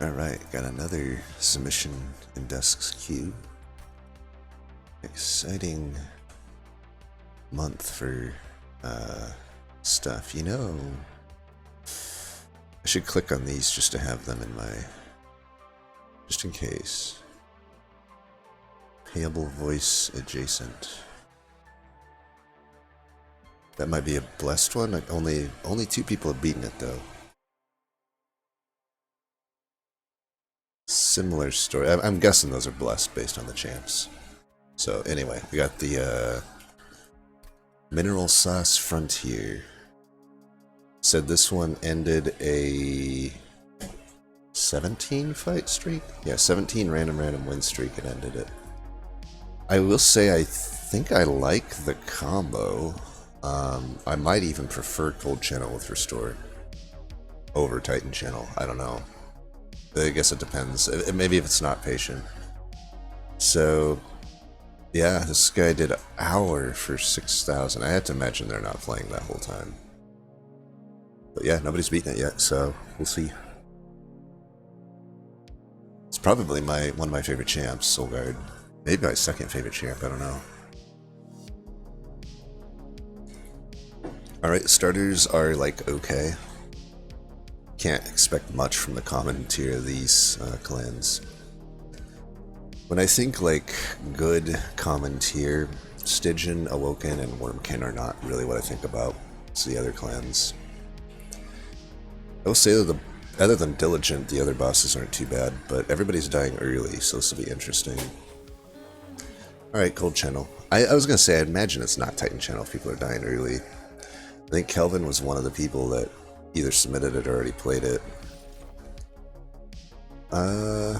Alright, got another submission in Dusk's queue. Exciting month for stuff. You know, I should click on these just to have them in my... just in case. Payable voice adjacent. That might be a blessed one. Like only 2 people have beaten it though. Similar story. I'm guessing those are blessed based on the champs. So anyway, we got the MineralSauceFrontier. Said this one ended a 17 fight streak? Yeah, 17 random win streak and ended it. I will say I think I like the combo. I might even prefer Cold Channel with Restore over Titan Channel. I don't know. I guess it depends. Maybe if it's not patient. So, yeah, this guy did an hour for 6,000. I had to imagine they're not playing that whole time. But yeah, nobody's beaten it yet, so we'll see. It's probably one of my favorite champs, Soulguard. Maybe my second favorite champ, I don't know. Alright, starters are like okay. Can't expect much from the common tier of these clans. When I think like good common tier, Stygian, Awoken, and Wormkin are not really what I think about. It's the other clans. I will say that other than Diligent, the other bosses aren't too bad, but everybody's dying early, so this will be interesting. Alright, Cold Channel. I was gonna say, I imagine it's not Titan Channel if people are dying early. I think Kelvin was one of the people that either submitted it or already played it. I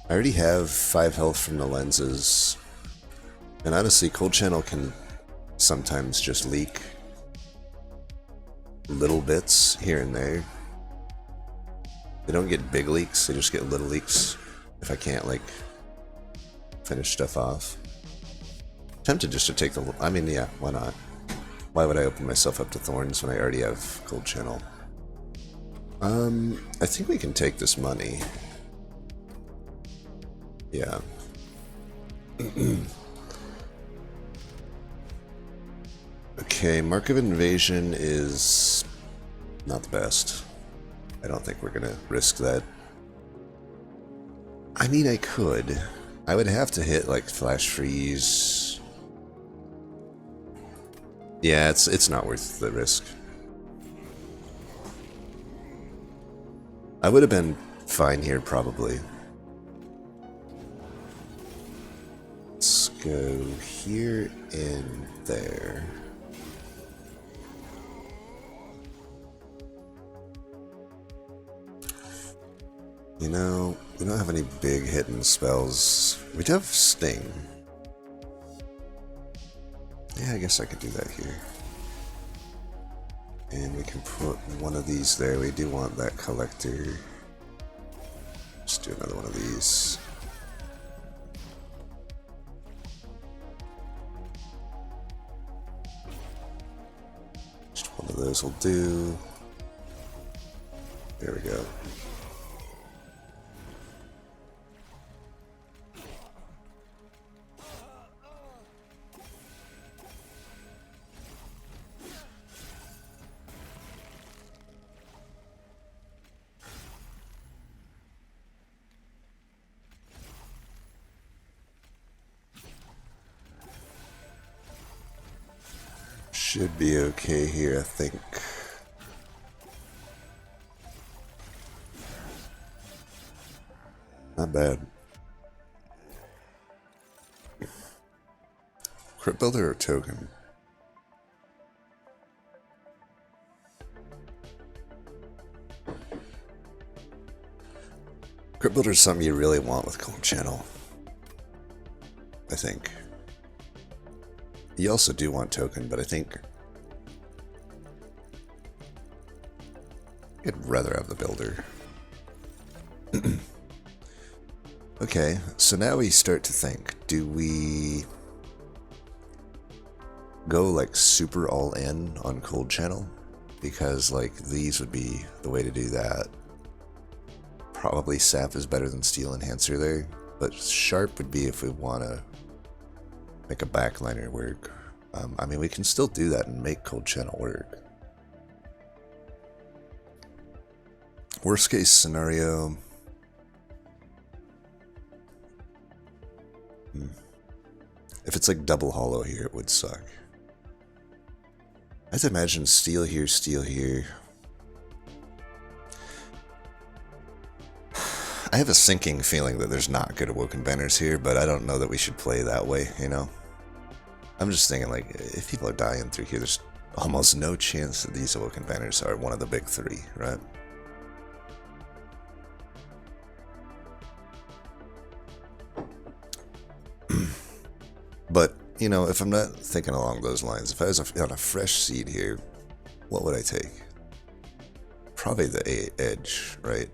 already have 5 health from the lenses. And honestly, Cold Channel can sometimes just leak little bits here and there. They don't get big leaks, they just get little leaks if I can't, like, finish stuff off. Tempted just to take the... I mean, yeah, why not? Why would I open myself up to thorns when I already have Cold Channel? I think we can take this money. Yeah. Okay, Mark of Invasion is not the best. I don't think we're gonna risk that. I mean, I could. I would have to hit, like, Flash Freeze. Yeah, it's not worth the risk. I would have been fine here, probably. Let's go here and there. You know, we don't have any big hitting spells. We do have Sting. Yeah, I guess I could do that here. And we can put one of these there. We do want that collector. Let's do another one of these. Just one of those will do. There we go. Should be okay here, I think. Not bad. Crypt Builder or Token? Crypt Builder is something you really want with Cold Channel, I think. You also do want Token, but I think I'd rather have the Builder. Okay, so now we start to think, do we go like super all in on Cold Channel? Because like these would be the way to do that. probably sap is better than steel enhancer there, but sharp would be if we want to make a backliner work. I mean, we can still do that and make cold channel work. Worst case scenario. If it's like double hollow here, it would suck. I have to imagine steel here, steel here. I have a sinking feeling that there's not good awoken banners here, but I don't know that we should play that way, you know? I'm just thinking, like, if people are dying through here, there's almost no chance that these awoken banners are one of the big three, right? But, you know, if I'm not thinking along those lines, if I was on a fresh seed here, what would I take? Probably the edge, right?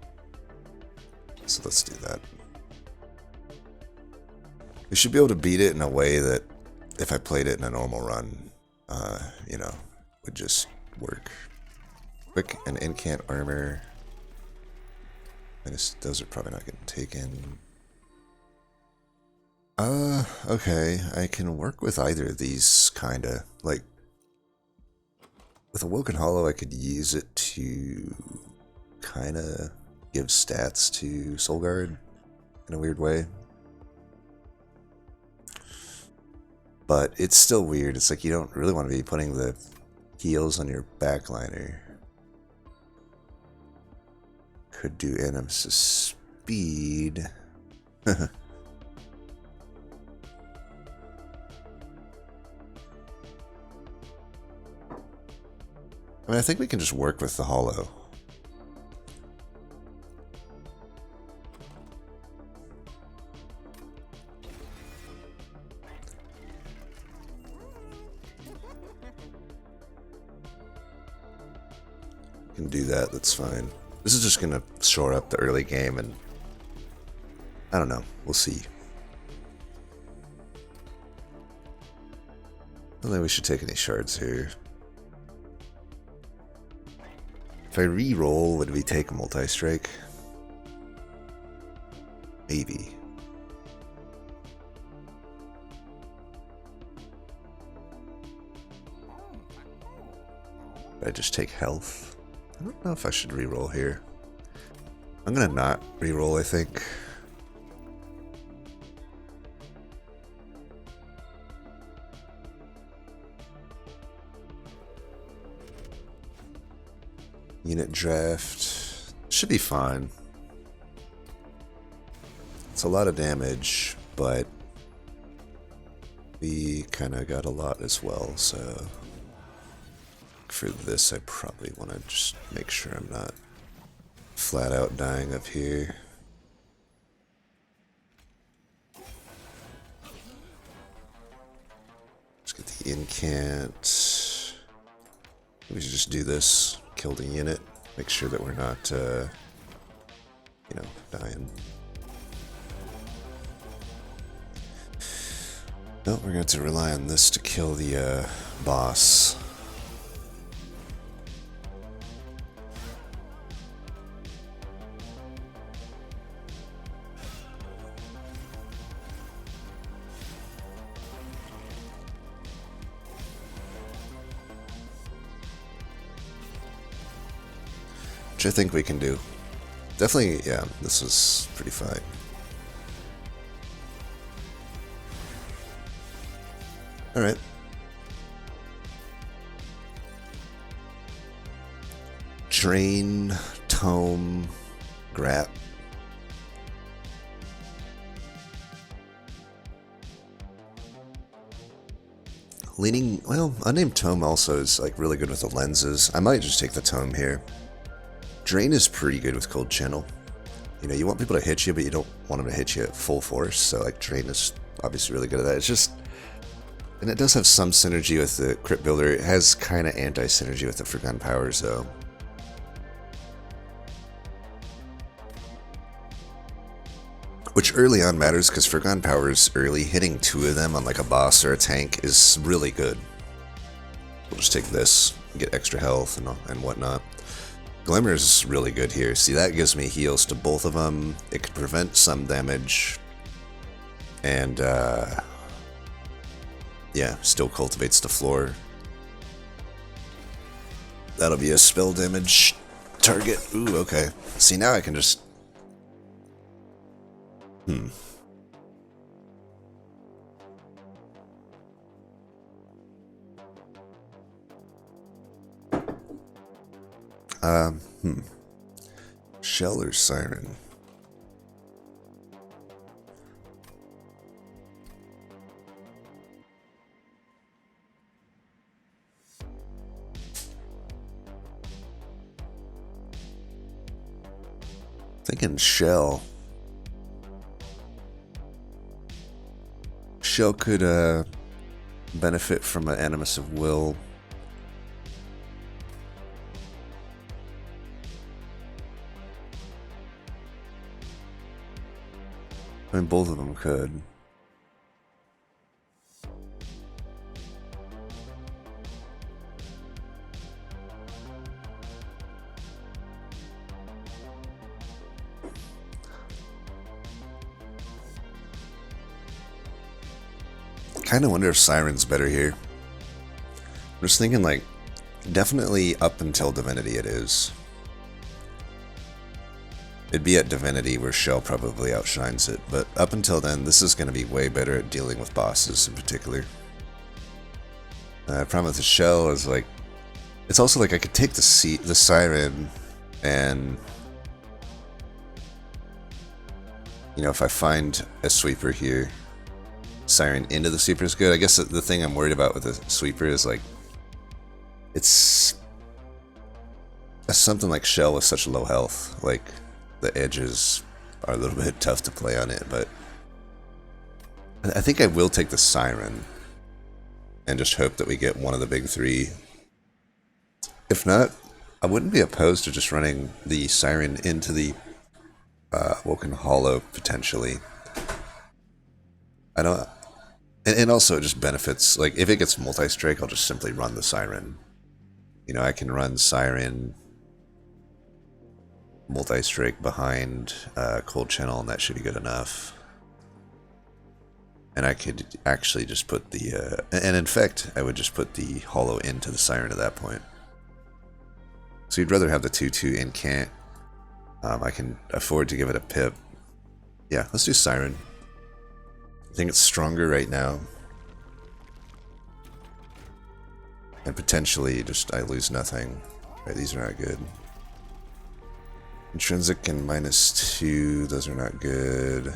So let's do that. We should be able to beat it in a way that if I played it in a normal run, you know, would just work. Quick and incant armor. Those are probably not getting taken. Okay, I can work with either of these, kinda. Like, with Awoken Hollow, I could use it to kinda give stats to Soul Guard in a weird way. But it's still weird. It's like you don't really want to be putting the heals on your backliner. Could do Animus' speed. I mean, I think we can just work with the hollow. Can do that, that's fine. This is just gonna shore up the early game, and I don't know, we'll see. I don't think we should take any shards here. If I re-roll, would we take a multi-strike? Maybe. Did I just take health? I don't know if I should re-roll here. I'm gonna not re-roll, I think. Unit draft. Should be fine. It's a lot of damage, but we kind of got a lot as well, so for this I probably want to just make sure I'm not flat out dying up here. Let's get the incant. We should just do this. Kill the unit. Make sure that we're not, you know, dying. No, we're going to have to rely on this to kill the boss. Which I think we can do. Definitely, yeah, this was pretty fine. Alright. Drain, Tome, Grat. Leaning, well, Unnamed Tome also is like really good with the lenses. I might just take the Tome here. Drain is pretty good with Cold Channel. You know, you want people to hit you, but you don't want them to hit you at full force, so like Drain is obviously really good at that. It's just, and it does have some synergy with the Crypt Builder. It has kind of anti-synergy with the Forgotten Powers, though. Which early on matters, because Forgotten Powers early, hitting 2 of them on like a boss or a tank is really good. We'll just take this, and get extra health and whatnot. Glimmer's really good here. See, that gives me heals to both of them. It could prevent some damage. And, yeah, still cultivates the floor. That'll be a spell damage target. Ooh, okay. See, now I can just... Shell or Siren? Thinking Shell. Shell could benefit from an Animus of Will. I mean, both of them could. Kind of wonder if Siren's better here. I'm just thinking, like, definitely up until Divinity it is. It'd be at Divinity where Shell probably outshines it, but up until then, this is going to be way better at dealing with bosses in particular. The problem with the Shell is, like, it's also like I could take the Siren and, you know, if I find a sweeper here, Siren into the sweeper is good. I guess the thing I'm worried about with the sweeper is, like, it's something like Shell with such low health. Like, the edges are a little bit tough to play on it, but I think I will take the Siren and just hope that we get one of the big three. If not, I wouldn't be opposed to just running the Siren into the Woken Hollow potentially. I don't. And also it just benefits, like, if it gets multi-strike, I'll just simply run the Siren. You know, I can run Siren, multi-strike behind Cold Channel, and that should be good enough. And I could actually just put the, and in fact, I would just put the Hollow into the Siren at that point. So you'd rather have the 2/2 incant. I can afford to give it a pip. Yeah, let's do Siren. I think it's stronger right now. And potentially just I lose nothing. Right, these are not good. Intrinsic and -2, those are not good.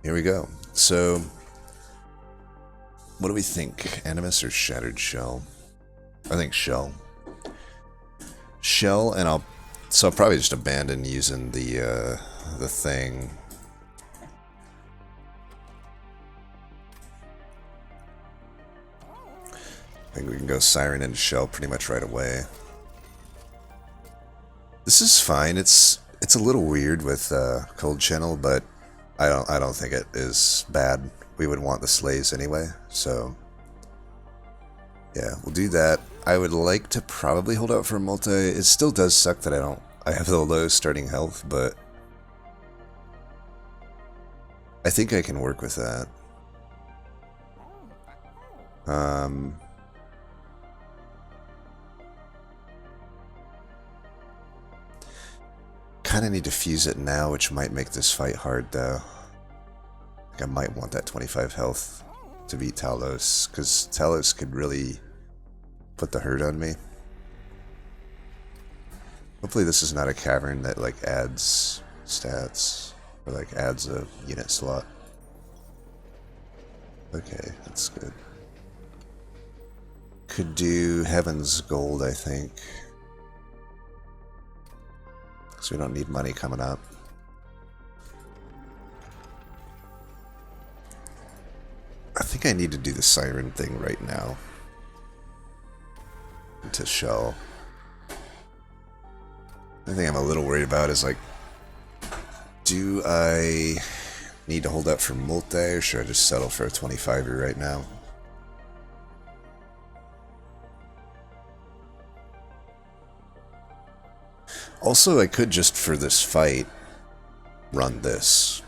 Here we go. So, what do we think? Animus or Shattered Shell? I think Shell. Shell, and I'll probably just abandon using the thing. I think we can go Siren into Shell pretty much right away. This is fine. It's a little weird with Cold Channel, but I don't think it is bad. We would want the Slays anyway, so yeah, we'll do that. I would like to probably hold out for a multi. It still does suck that I have the low starting health, but I think I can work with that. Kind of need to fuse it now, which might make this fight hard, though. Like, I might want that 25 health to beat Talos, because Talos could really put the hurt on me. Hopefully this is not a cavern that, like, adds stats, or, like, adds a unit slot. Okay, that's good. Could do Heaven's Gold, I think. So we don't need money coming up. I think I need to do the Siren thing right now. To Shell. The thing I'm a little worried about is, like, do I need to hold up for multi, or should I just settle for a 25er right now? Also, I could just, for this fight, run this.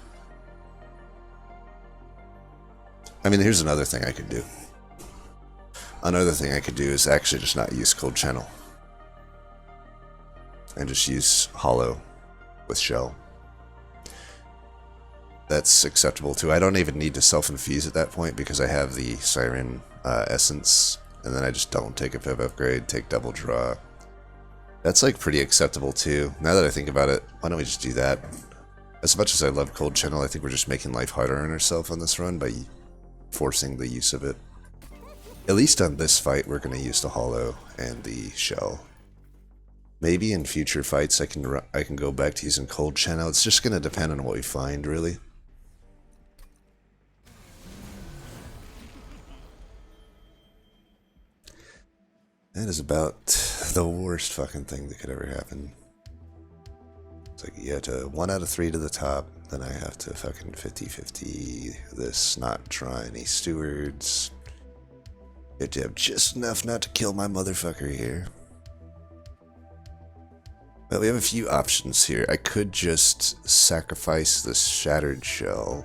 I mean, here's another thing I could do. Another thing I could do is actually just not use cold channel. And just use hollow with shell. That's acceptable too. I don't even need to self-infuse at that point because I have the Siren essence. And then I just don't take a Piv upgrade, take double draw. That's like pretty acceptable too. Now that I think about it, why don't we just do that? As much as I love cold channel, I think we're just making life harder on ourselves on this run by forcing the use of it. At least on this fight, we're going to use the hollow and the shell. Maybe in future fights I can go back to using cold channel. It's just going to depend on what we find, really. That is about the worst fucking thing that could ever happen. It's like you have to 1 out of 3 to the top, then I have to fucking 50-50 this, not try any stewards. You have to have just enough not to kill my motherfucker here. Well, we have a few options here. I could just sacrifice the shattered shell.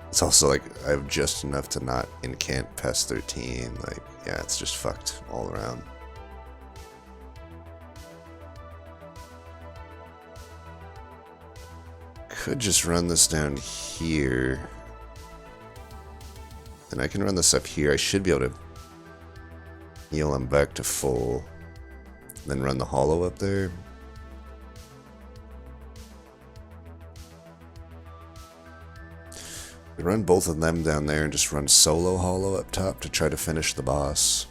It's also like I have just enough to not incant past 13. Like, yeah, it's just fucked all around. Could just run this down here. And I can run this up here. I should be able to heal him back to full. Then run the hollow up there. Run both of them down there and just run solo hollow up top to try to finish the boss.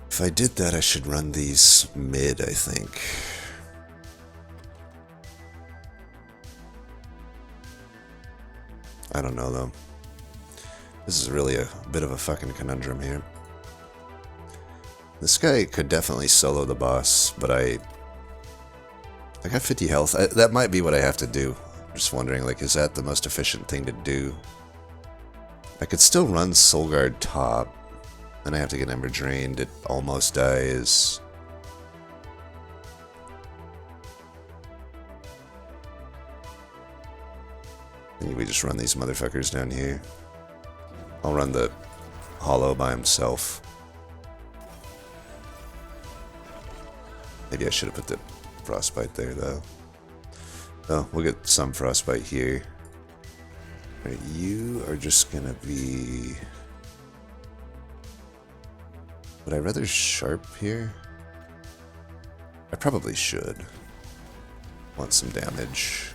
If I did that, I should run these mid, I think. I don't know, though. This is really a bit of a fucking conundrum here. This guy could definitely solo the boss, but I got 50 health. That might be what I have to do. I'm just wondering, like, is that the most efficient thing to do? I could still run Soul Guard top. Then I have to get Ember Drained. It almost dies. And we just run these motherfuckers down here. I'll run the hollow by himself. Maybe I should have put the frostbite there, though. Oh, we'll get some frostbite here. Alright, you are just gonna be... Would I rather sharp here? I probably should. Want some damage.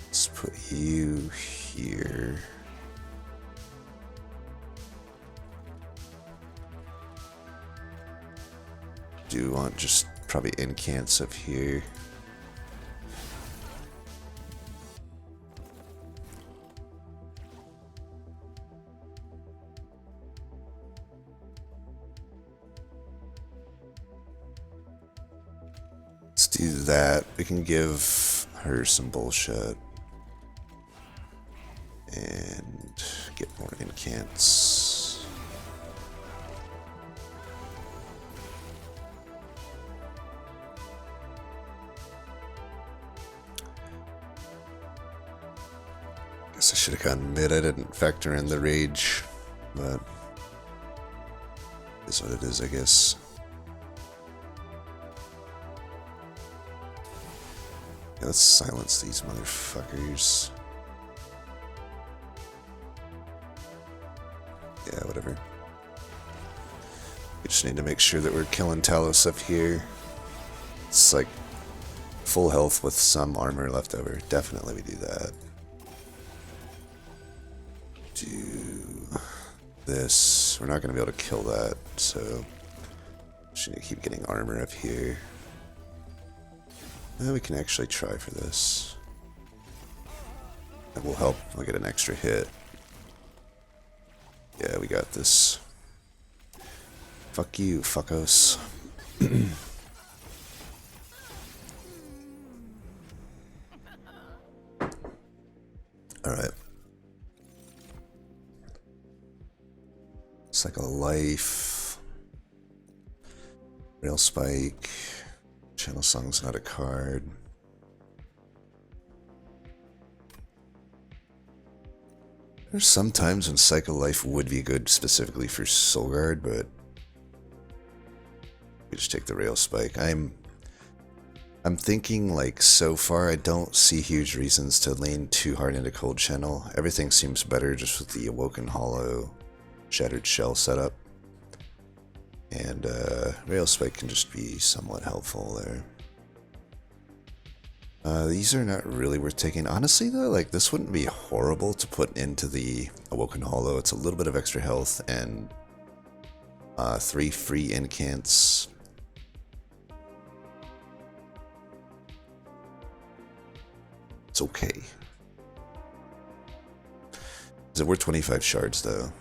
Let's put you here. Do want just probably incants up here. Let's do that. We can give her some bullshit. And get more incants. Guess I should have gone mid. I didn't factor in the rage, but is what it is, I guess. Yeah, let's silence these motherfuckers. Yeah, whatever. We just need to make sure that we're killing Talos up here. It's like full health with some armor left over. Definitely we do that. Do this. We're not going to be able to kill that, so just need to keep getting armor up here. Now we can actually try for this. That will help. I'll get an extra hit. Yeah, we got this. Fuck you, fuckos. Alright. Cycle of Life. Rail Spike. Channel Song's not a card. There's some times when Cycle of Life would be good specifically for Soul Guard, but we just take the Rail Spike. I'm thinking, like, so far I don't see huge reasons to lean too hard into Cold Channel. Everything seems better just with the Awoken Hollow Shattered Shell setup. And Rail Spike can just be somewhat helpful there. These are not really worth taking. Honestly though, like, this wouldn't be horrible to put into the Awoken Hollow. It's a little bit of extra health and 3 free incants. It's okay. Is it worth 25 shards though?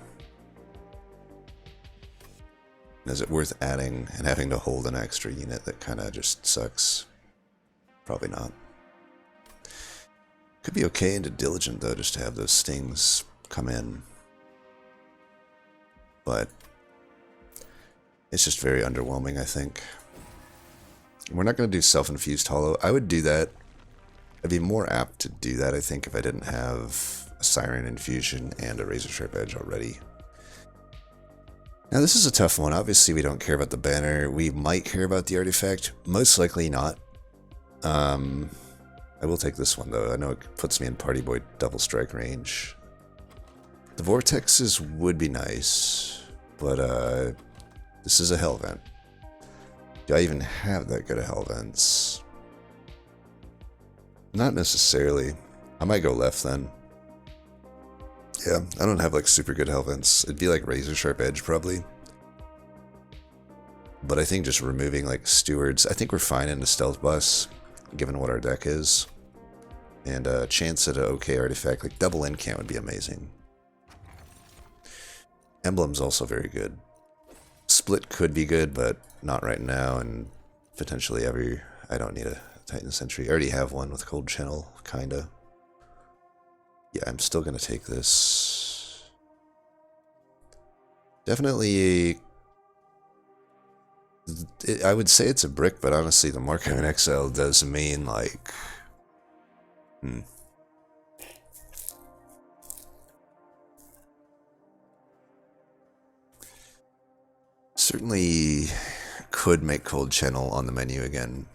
And is it worth adding and having to hold an extra unit that kind of just sucks? Probably not. Could be okay into Diligent though, just to have those stings come in. But it's just very underwhelming, I think. We're not going to do Self-Infused Hollow. I would do that. I'd be more apt to do that, I think, if I didn't have a Siren Infusion and a Razor Sharp Edge already. Now, this is a tough one. Obviously, we don't care about the banner. We might care about the artifact. Most likely not. I will take this one, though. I know it puts me in Party Boy double strike range. The Vortexes would be nice, but this is a Hell Vent. Do I even have that good of Hell Vents? Not necessarily. I might go left then. Yeah, I don't have like super good Hell Vents. It'd be like Razor Sharp Edge probably. But I think just removing like Stewards, I think we're fine in the Stealth Bus, given what our deck is. And a chance at an okay artifact, like double incant would be amazing. Emblem's also very good. Split could be good, but not right now, and potentially ever. I don't need a Titan Sentry. I already have one with Cold Channel, kinda. Yeah, I'm still gonna take this. Definitely, I would say it's a brick, but honestly, the Mark in Exile does mean like, certainly could make Cold Channel on the menu again.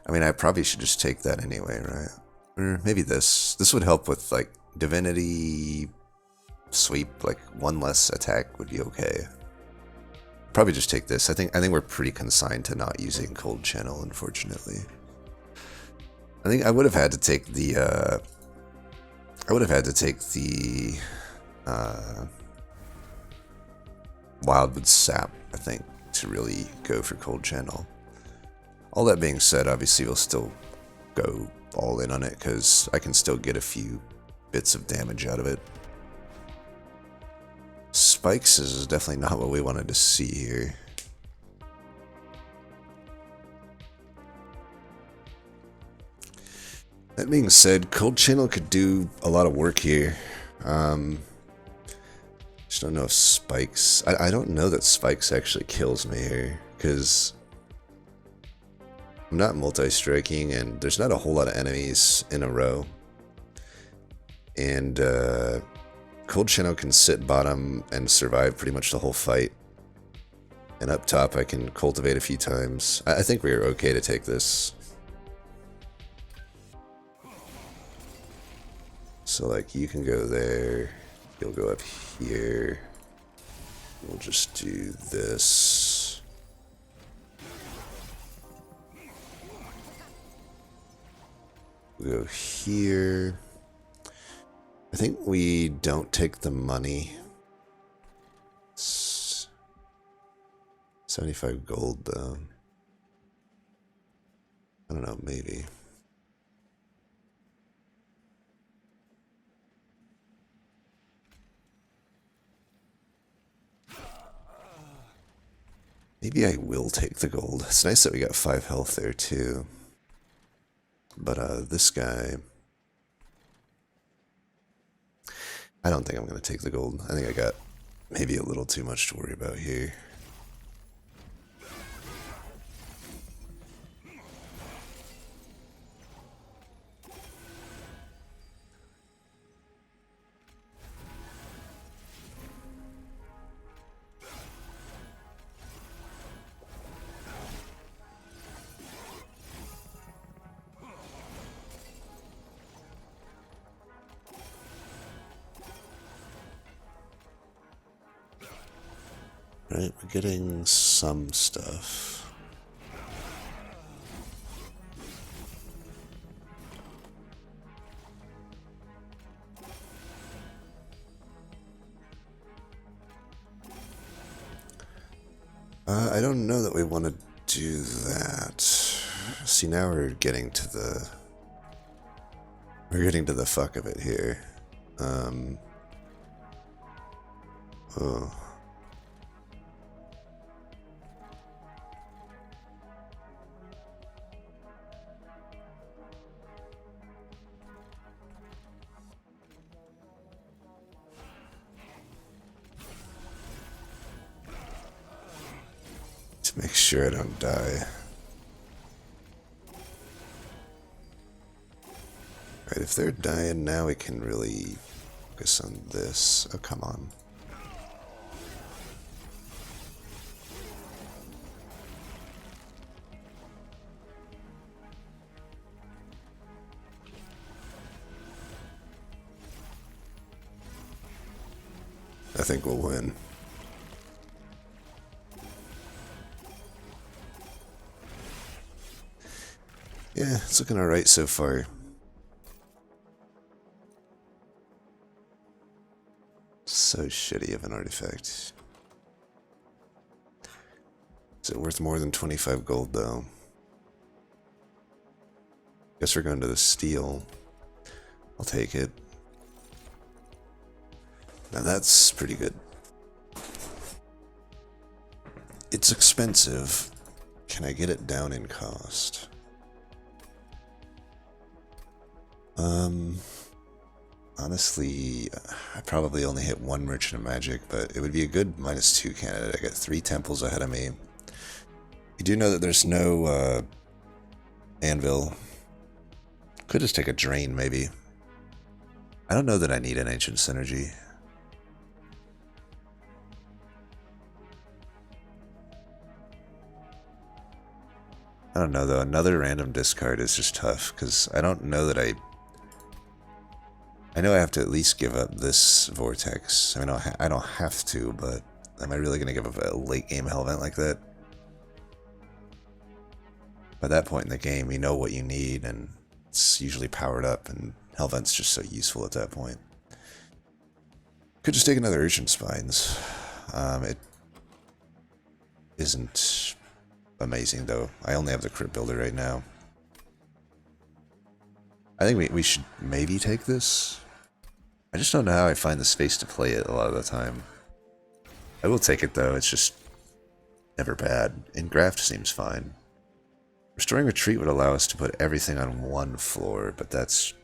I mean, I probably should just take that anyway, right? Or maybe this. This would help with, like, Divinity Sweep. Like, one less attack would be okay. Probably just take this. I think we're pretty consigned to not using Cold Channel, unfortunately. I think I would have had to take the, Wildwood Sap, I think, to really go for Cold Channel. All that being said, obviously we'll still go all in on it, because I can still get a few bits of damage out of it. Spikes is definitely not what we wanted to see here. That being said, Cold Channel could do a lot of work here. Just don't know if Spikes... I don't know that Spikes actually kills me here, because I'm not multi-striking, and there's not a whole lot of enemies in a row. And Cold Channel can sit bottom and survive pretty much the whole fight. And up top I can cultivate a few times. I think we're okay to take this. So like you can go there, you'll go up here. We'll just do this. We'll go here. I think we don't take the money. It's 75 gold though. I don't know, maybe. Maybe I will take the gold. It's nice that we got 5 health there too. But this guy... I don't think I'm going to take the gold. I think I got maybe a little too much to worry about here. Right, we're getting some stuff. I don't know that we want to do that. See, now we're getting to the fuck of it here. Oh. To make sure I don't die. Right, if they're dying now, we can really focus on this. Oh, come on. I think we'll win. Yeah, it's looking alright so far. So shitty of an artifact. Is it worth more than 25 gold, though? Guess we're going to the steel. I'll take it. Now that's pretty good. It's expensive. Can I get it down in cost? Honestly, I probably only hit one Merchant of Magic, but it would be a good -2 candidate. I got 3 temples ahead of me. You do know that there's no anvil. Could just take a drain, maybe. I don't know that I need an Ancient Synergy. I don't know, though. Another random discard is just tough, because I don't know that I know I have to at least give up this Vortex. I mean, I don't have to, but am I really going to give up a late-game Hellvent like that? By that point in the game, you know what you need, and it's usually powered up, and Hellvent's just so useful at that point. Could just take another Urchin Spines. It isn't amazing, though. I only have the Crypt Builder right now. I think we should maybe take this. I just don't know how I find the space to play it a lot of the time. I will take it, though. It's just never bad. Engraft seems fine. Restoring Retreat would allow us to put everything on one floor, but that's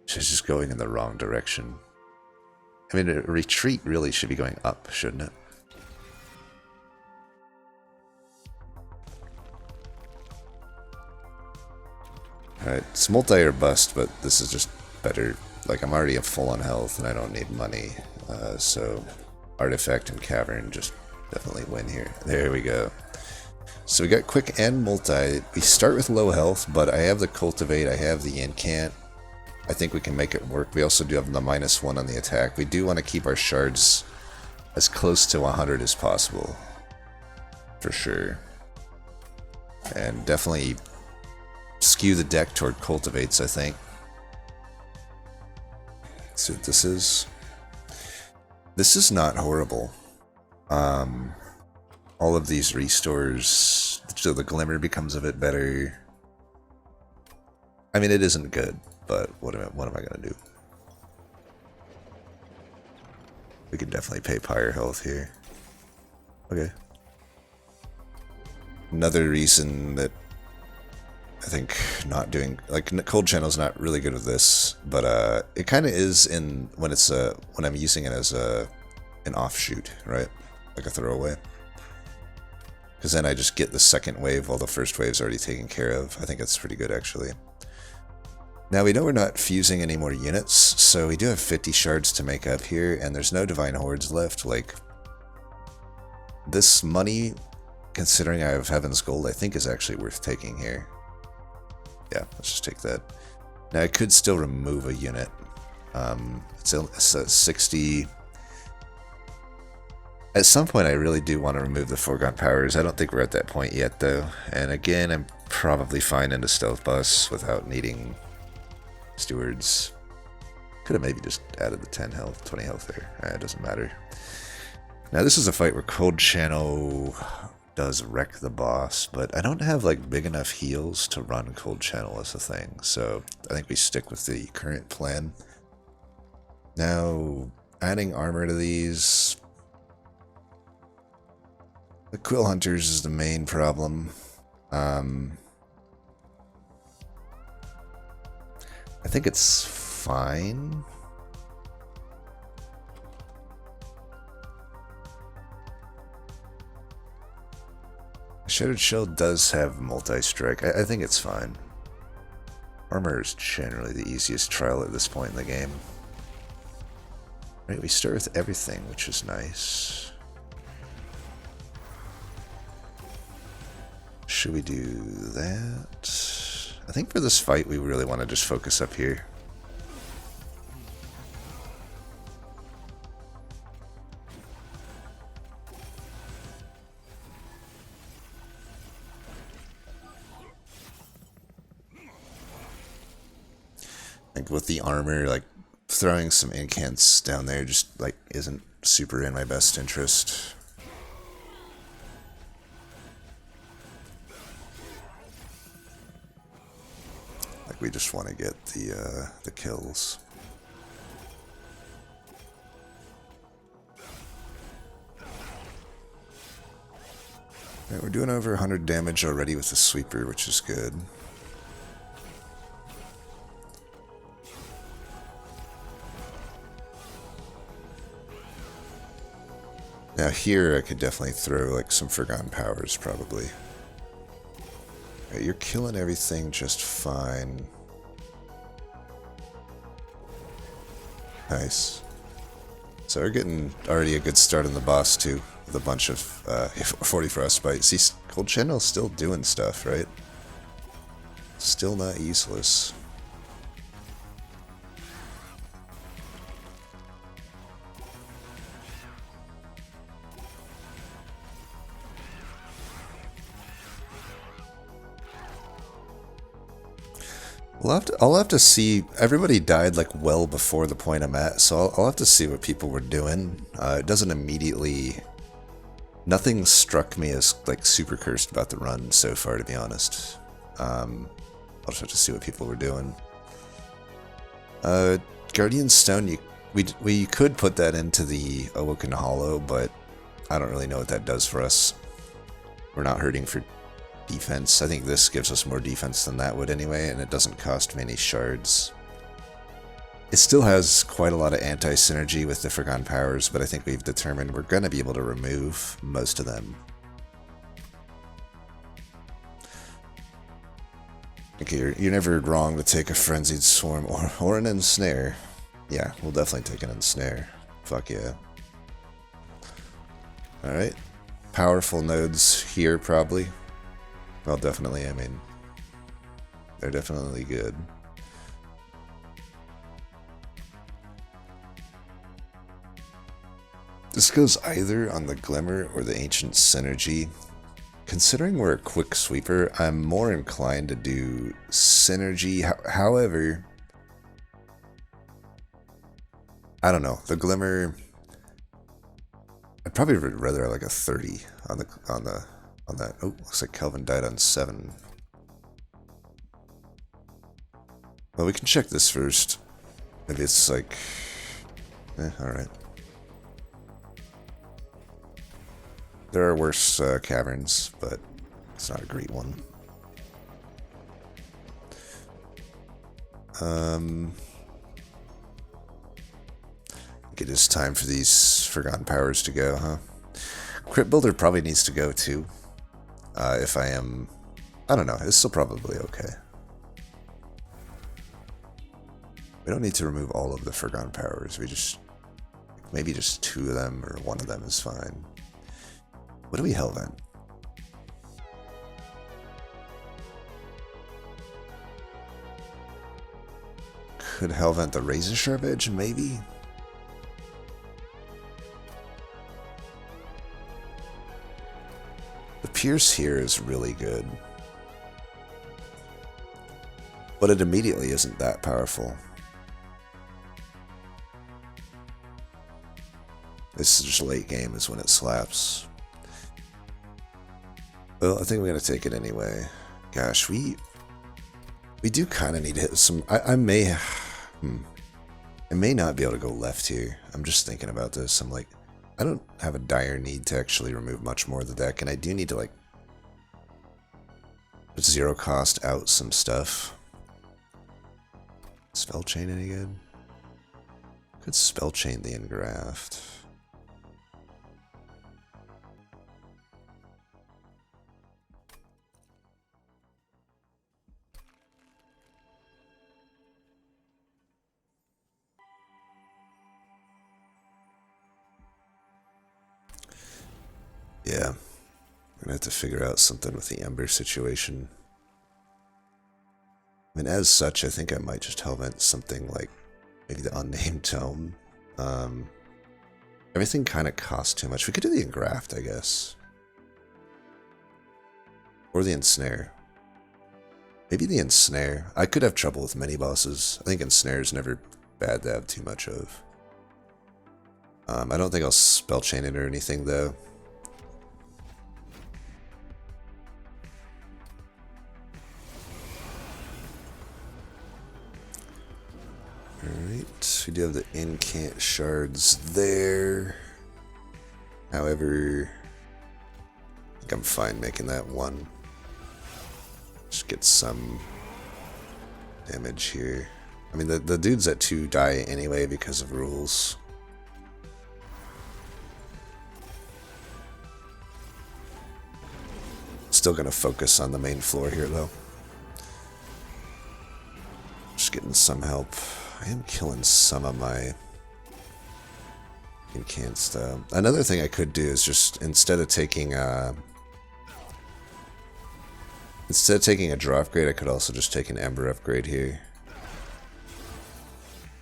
just going in the wrong direction. I mean, a Retreat really should be going up, shouldn't it? Alright, it's multi or bust, but this is just better. Like, I'm already at full on health and I don't need money. So, Artifact and Cavern just definitely win here. There we go. So we got quick and multi. We start with low health, but I have the Cultivate, I have the Incant. I think we can make it work. We also do have the -1 on the attack. We do want to keep our shards as close to 100 as possible. For sure. And definitely skew the deck toward Cultivates, I think. Let's see what this is. This is not horrible. All of these restores, so the Glimmer becomes a bit better. I mean, it isn't good, but what am I gonna do? We can definitely pay Pyre Health here. Okay. Another reason that I think not doing like cold channel's not really good with this, but it kind of is in when it's when I'm using it as an offshoot, right? Like a throwaway. Because then I just get the second wave while the first wave's already taken care of. I think that's pretty good, actually. Now, we know we're not fusing any more units, so we do have 50 shards to make up here, and there's no Divine Hordes left. Like, this money, considering I have Heaven's Gold, I think is actually worth taking here. Yeah, let's just take that. Now, I could still remove a unit. It's a 60... At some point, I really do want to remove the Foregone Powers. I don't think we're at that point yet, though. And again, I'm probably fine into Stealth Bus without needing Stewards. Could have maybe just added the 10 health, 20 health there. It doesn't matter. Now, this is a fight where Cold Channel does wreck the boss, but I don't have like big enough heals to run Cold Channel as a thing. So I think we stick with the current plan. Now, adding armor to these... The Quill Hunters is the main problem. I think it's fine. Shattered Shell does have multi-strike. I think it's fine. Armor is generally the easiest trial at this point in the game. Right, we start with everything, which is nice. Should we do that? I think for this fight we really want to just focus up here. I think with the armor, like throwing some incants down there just like isn't super in my best interest. We just want to get the kills. Right, we're doing over 100 damage already with the sweeper, which is good. Now here I could definitely throw like some Forgotten Powers probably. Right, you're killing everything just fine. Nice. So we're getting already a good start on the boss too, with a bunch of 40 Frostbite. See, Cold Channel's still doing stuff, right? Still not useless. I'll have to see. Everybody died like well before the point I'm at, so I'll have to see what people were doing. It doesn't immediately... Nothing struck me as like super cursed about the run so far, to be honest. I'll just have to see what people were doing. Guardian Stone, we could put that into the Awoken Hollow, but I don't really know what that does for us. We're not hurting for defense. I think this gives us more defense than that would anyway, and it doesn't cost many shards. It still has quite a lot of anti-synergy with the Forgotten Powers, but I think we've determined we're going to be able to remove most of them. Okay, you're never wrong to take a Frenzied Swarm or an Ensnare. Yeah, we'll definitely take an Ensnare. Fuck yeah. Alright. Powerful nodes here, probably. Well, definitely, I mean, they're definitely good. This goes either on the Glimmer or the Ancient Synergy. Considering we're a quick sweeper, I'm more inclined to do Synergy. However, I don't know. The Glimmer, I'd probably rather like a 30 on that. Oh, looks like Kelvin died on 7. Well, we can check this first. Maybe it's like... alright. There are worse caverns, but it's not a great one. It is time for these Forgotten Powers to go, huh? Crypt Builder probably needs to go too. If I am... I don't know, it's still probably okay. We don't need to remove all of the Forgotten Powers, we just... maybe just 2 of them, or 1 of them is fine. What do we Hellvent? Could Hellvent the Razor Sharp Edge, maybe? The Pierce here is really good. But it immediately isn't that powerful. This is just late game is when it slaps. Well, I think we're gonna take it anyway. Gosh, we do kind of need to hit some... I may not be able to go left here. I'm just thinking about this. I'm like, I don't have a dire need to actually remove much more of the deck, and I do need to, like, zero cost out some stuff. Spell chain any good? Could spell chain the engraft. Yeah, we're gonna have to figure out something with the Ember situation. I mean, as such, I think I might just Hellvent something like maybe the Unnamed Tome. Everything kind of costs too much. We could do the Engraft, I guess. Or the Ensnare. Maybe the Ensnare. I could have trouble with mini bosses. I think Ensnare is never bad to have too much of. I don't think I'll spell chain it or anything, though. Alright, we do have the incant shards there. However, I think I'm fine making that 1. Just get some damage here. I mean, the dudes at 2 die anyway because of rules. Still gonna focus on the main floor here, though. Just getting some help. I am killing some of my incant stuff. Another thing I could do is just, instead of taking a draw upgrade, I could also just take an Ember upgrade here.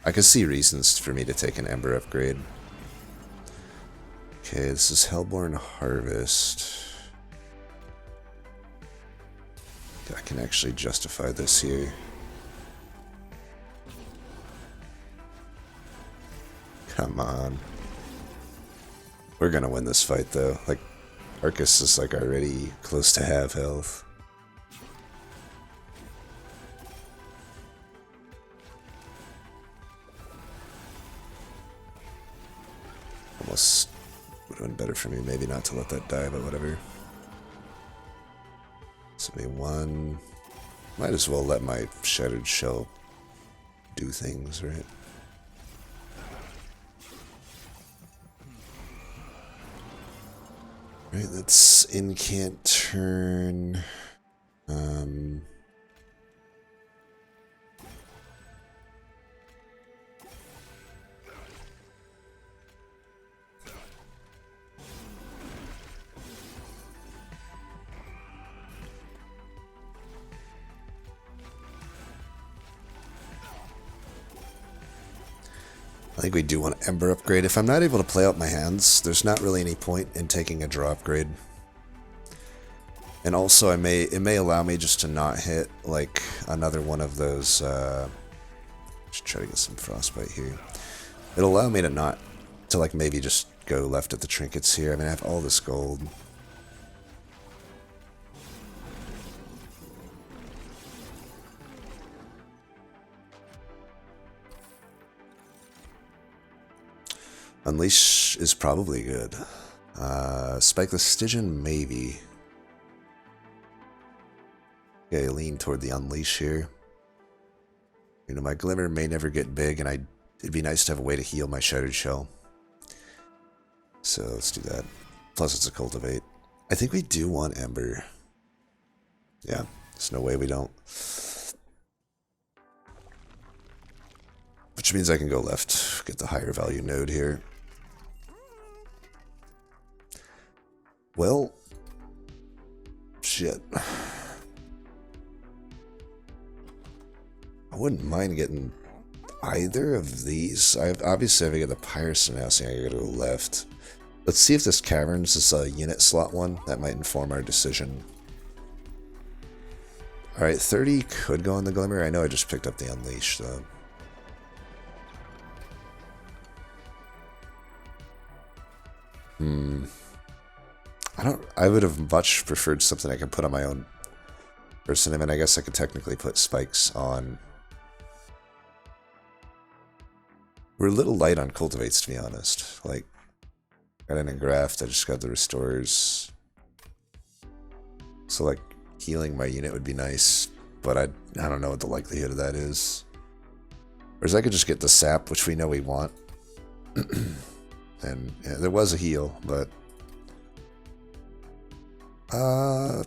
I could see reasons for me to take an Ember upgrade. Okay, this is Hellborn Harvest. I can actually justify this here. Come on. We're gonna win this fight though. Like, Arcus is like already close to half health. Almost would have been better for me maybe not to let that die, but whatever. 71. Might as well let my Shattered Shell do things, right? Right, that's incant turn. I think we do want an Ember upgrade. If I'm not able to play out my hands, there's not really any point in taking a draw upgrade. And also, it may allow me just to not hit like another one of those. Just try to get some frostbite here. It'll allow me to like maybe just go left at the trinkets here. I mean, I have all this gold. Unleash is probably good. Spike the Stygian, maybe. Okay, lean toward the Unleash here. You know, my Glimmer may never get big, and it'd be nice to have a way to heal my Shattered Shell. So let's do that. Plus it's a Cultivate. I think we do want Ember. Yeah, there's no way we don't. Which means I can go left, get the higher value node here. Well, shit. I wouldn't mind getting either of these. Obviously, if I get the Piracy Housing, I gotta go left. Let's see if this Caverns is a unit slot one. That might inform our decision. Alright, 30 could go on the Glimmer. I know I just picked up the Unleash, though. I would have much preferred something I could put on my own person. I mean, I guess I could technically put spikes on. We're a little light on cultivates, to be honest. Like, got an engraft, I just got the restores. So, like, healing my unit would be nice, but I don't know what the likelihood of that is. Whereas I could just get the sap, which we know we want. And yeah, there was a heal, but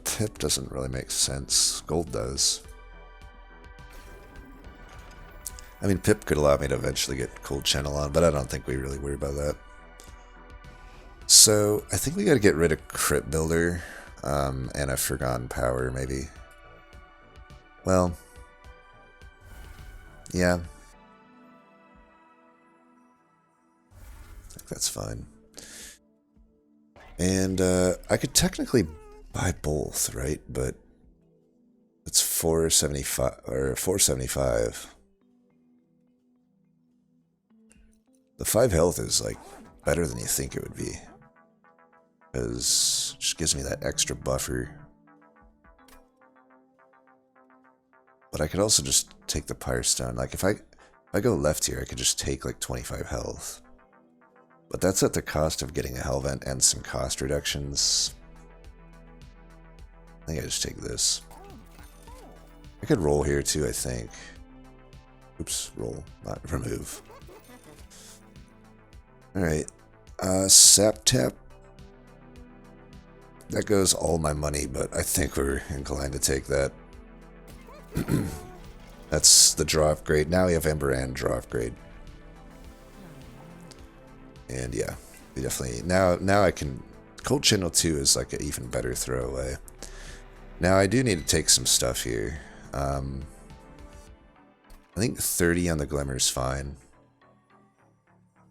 tip doesn't really make sense. Gold does. I mean, Pip could allow me to eventually get Cold Channel on, but I don't think we really worry about that. So, I think we gotta get rid of Crypt Builder, and a Forgotten Power, maybe. Well, yeah. I think that's fine. And, I could technically buy both, right? But it's 475 or 475. The 5 health is like better than you think it would be, because it just gives me that extra buffer. But I could also just take the Pyre Stone. Like if I go left here, I could just take like 25 health. But that's at the cost of getting a Hellvent and some cost reductions. I think I just take this. I could roll here too, I think. Oops, roll, not remove. Alright, Sap Tap. That goes all my money, but I think we're inclined to take that. That's the draw upgrade. Now we have Ember and draw upgrade. And yeah, we definitely... Now I can... Cold Channel 2 is like an even better throwaway. Now I do need to take some stuff here. I think 30 on the Glimmer is fine.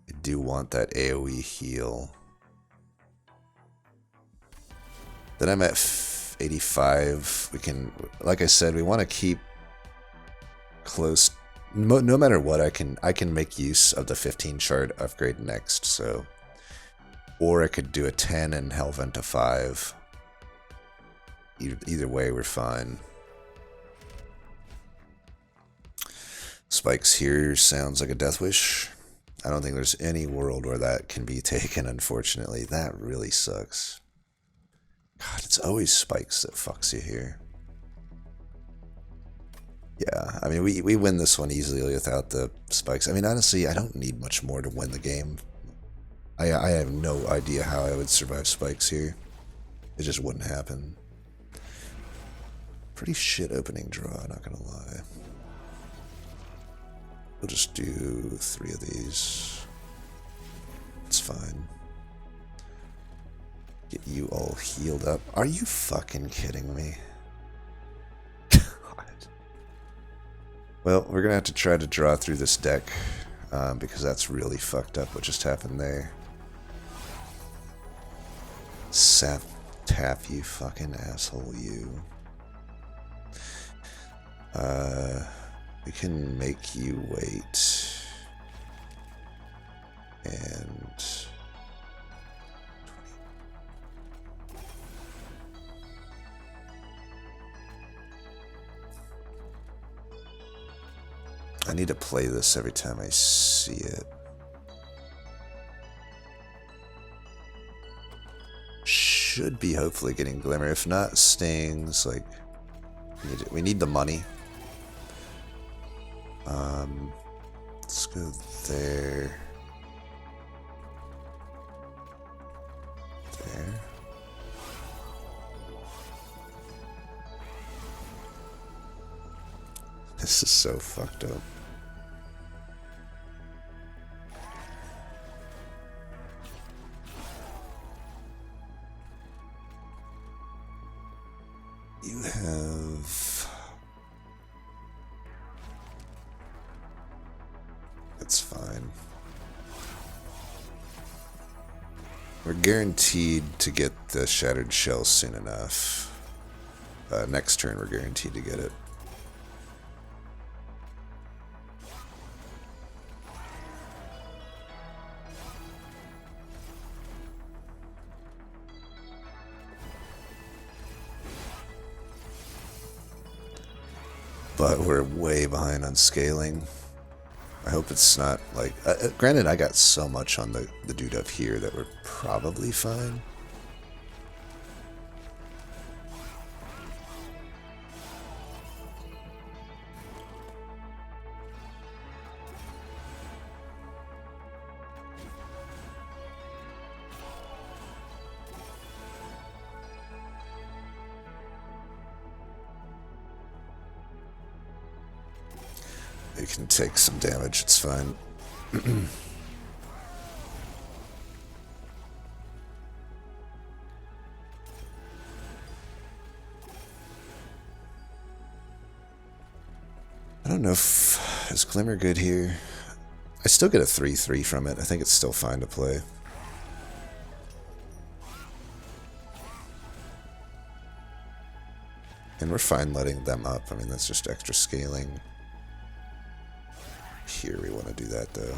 I do want that AoE heal. Then I'm at 85. We can, like I said, we want to keep close. No matter what, I can make use of the 15 shard upgrade next. So, or I could do a 10 and Hellvent to 5. Either way, we're fine. Spikes here sounds like a death wish. I don't think there's any world where that can be taken, unfortunately. That really sucks. God, it's always spikes that fucks you here. Yeah, I mean, we win this one easily without the spikes. I mean, honestly, I don't need much more to win the game. I have no idea how I would survive spikes here. It just wouldn't happen. Pretty shit opening draw, not gonna lie. We'll just do 3 of these. It's fine. Get you all healed up. Are you fucking kidding me? God. Well, we're gonna have to try to draw through this deck, because that's really fucked up what just happened there. Sap Tap, you fucking asshole, you. We can make you wait. And... I need to play this every time I see it. Should be hopefully getting Glimmer. If not, Stings. Like, we need the money. Let's go there. There. This is so fucked up. You have... That's fine. We're guaranteed to get the Shattered Shell soon enough. Next turn we're guaranteed to get it. But we're way behind on scaling. I hope it's not like... granted, I got so much on the dude up here that we're probably fine. You can take some damage, it's fine. I don't know if... Is Glimmer good here? I still get a 3-3 from it. I think it's still fine to play. And we're fine letting them up. I mean, that's just extra scaling. Here we want to do that though.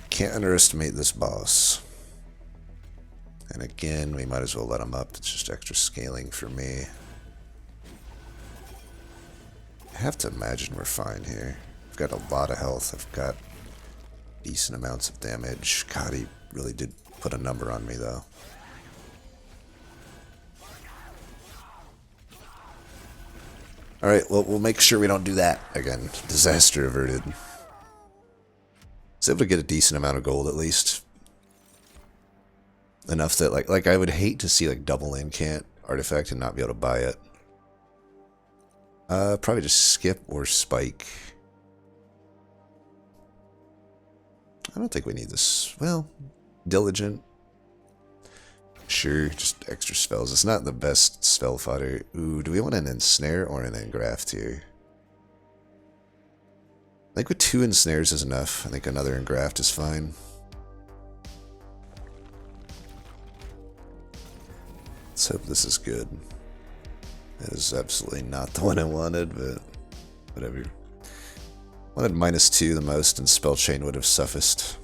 Can't underestimate this boss. And again, we might as well let him up. It's just extra scaling for me. I have to imagine we're fine here. I've got a lot of health. I've got decent amounts of damage. God, he really did put a number on me though. Alright, well, we'll make sure we don't do that again. Disaster averted. I was able to get a decent amount of gold, at least. Enough that, like I would hate to see, like, double incant artifact and not be able to buy it. Probably just skip or spike. I don't think we need this. Well, diligent. Sure, just extra spells. It's not the best spell fodder. Ooh, do we want an ensnare or an engraft here? I think with 2 ensnares is enough. I think another engraft is fine. Let's hope this is good. That is absolutely not the one I wanted, but whatever. Wanted -2 the most, and spell chain would have sufficed.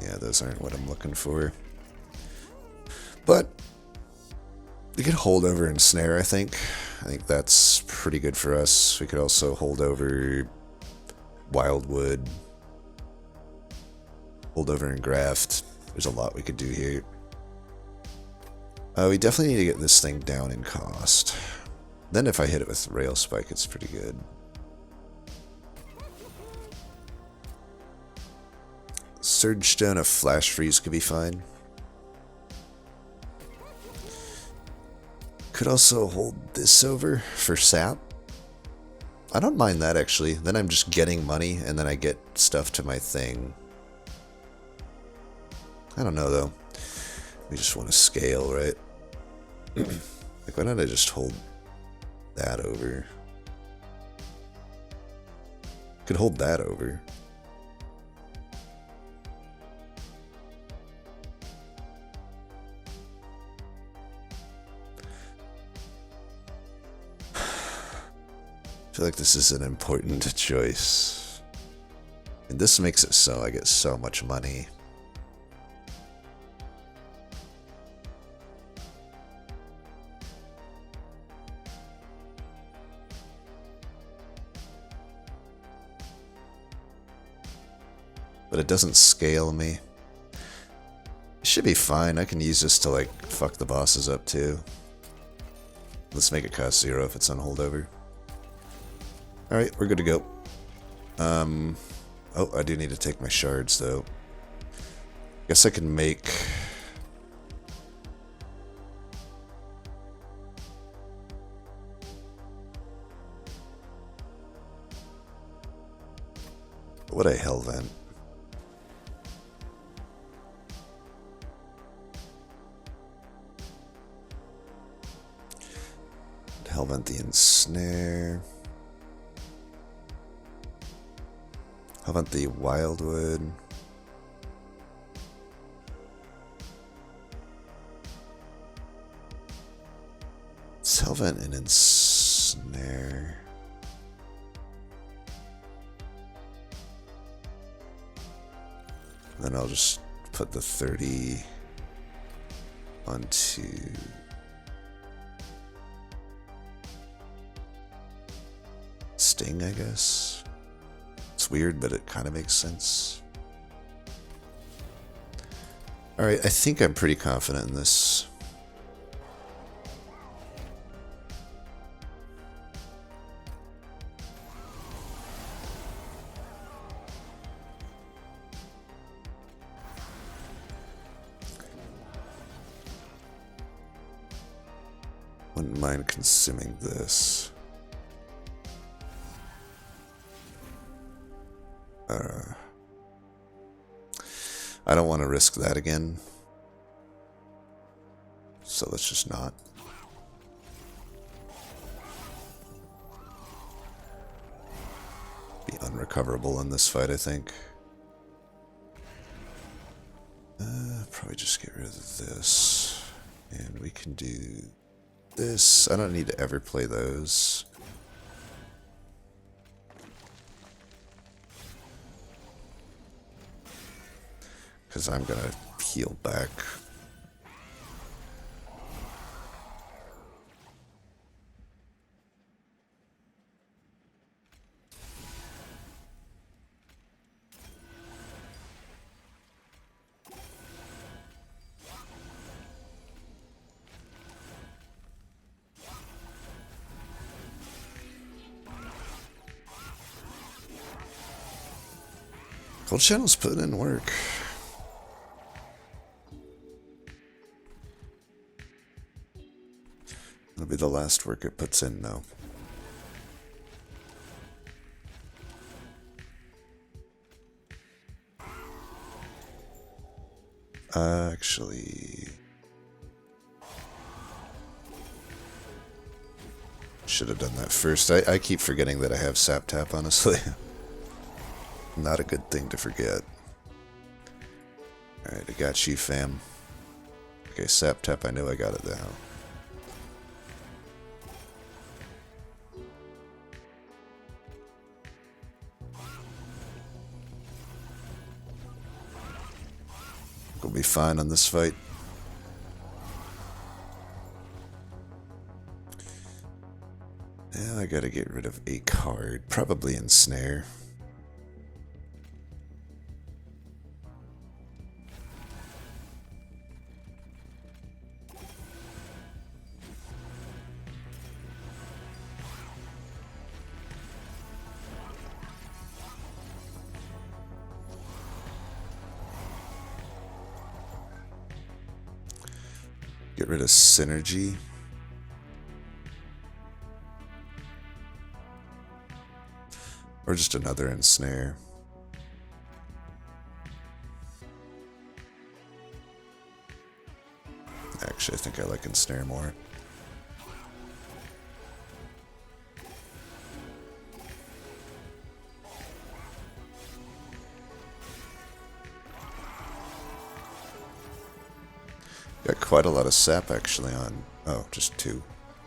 Yeah, those aren't what I'm looking for. But we could hold over and snare, I think. I think that's pretty good for us. We could also hold over Wildwood. Hold over and graft. There's a lot we could do here. We definitely need to get this thing down in cost. Then if I hit it with Rail Spike, it's pretty good. Surge Stone of Flash Freeze could be fine. Could also hold this over for sap. I don't mind that actually. Then I'm just getting money and then I get stuff to my thing. I don't know though. We just want to scale, right? Like, why don't I just hold that over? Could hold that over. I feel like this is an important choice. And this makes it so I get so much money. But it doesn't scale me. It should be fine. I can use this to, like, fuck the bosses up too. Let's make it cost 0 if it's on holdover. Alright, we're good to go. Oh, I do need to take my shards, though. Guess I can make... What would I hell vent? Hellvent the ensnare. Hellvent the wildwood. Let's hellvent an ensnare. Then I'll just put the 30 onto... Sting, I guess. It's weird, but it kind of makes sense. Alright, I think I'm pretty confident in this. Wouldn't mind consuming this. I don't want to risk that again. So let's just not. Be unrecoverable in this fight, I think. Probably just get rid of this. And we can do this. I don't need to ever play those. Because I'm going to heal back. Cold Channel's putting in work. It'll be the last work it puts in, though. Actually... should have done that first. I keep forgetting that I have Sap Tap, honestly. Not a good thing to forget. Alright, I got you, fam. Okay, Sap Tap, I know I got it now. We'll be fine on this fight. Now I gotta get rid of a card, probably Ensnare. Get rid of Synergy. Or just another Ensnare. Actually, I think I like Ensnare more. Got quite a lot of sap actually on... oh, just 2.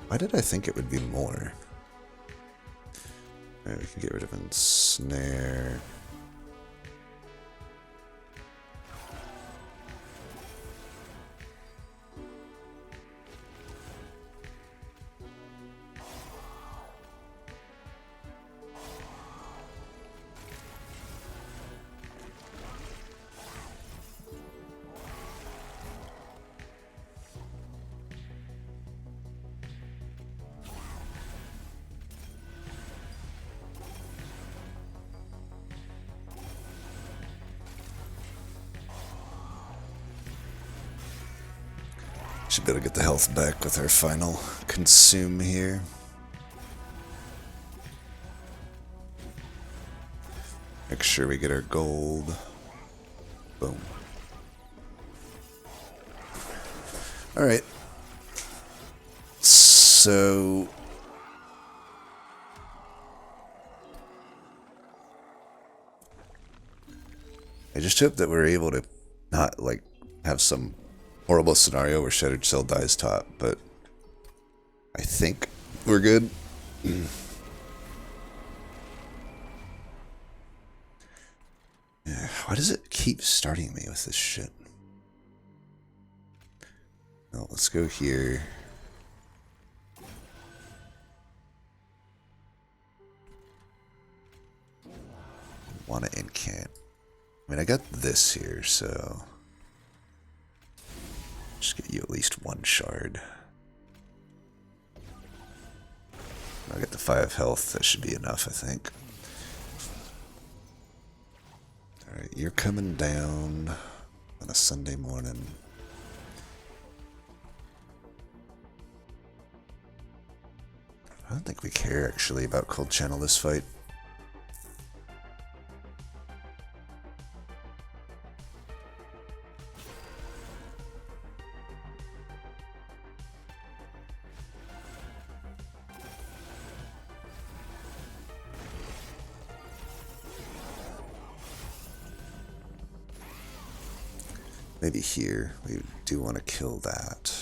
Why did I think it would be more? Alright, we can get rid of Ensnare. Should be able to get the health back with our final consume here. Make sure we get our gold. Boom. Alright. So... I just hope that we're able to not, like, have some horrible scenario where Shattered Cell dies top, but I think we're good. Why does it keep starting me with this shit? No, let's go here. Want to incant. I mean, I got this here, so... just get you at least one shard. I'll get the 5 health, that should be enough, I think. Alright, you're coming down on a Sunday morning. I don't think we care, actually, about Cold Channel this fight. Maybe here, we do want to kill that.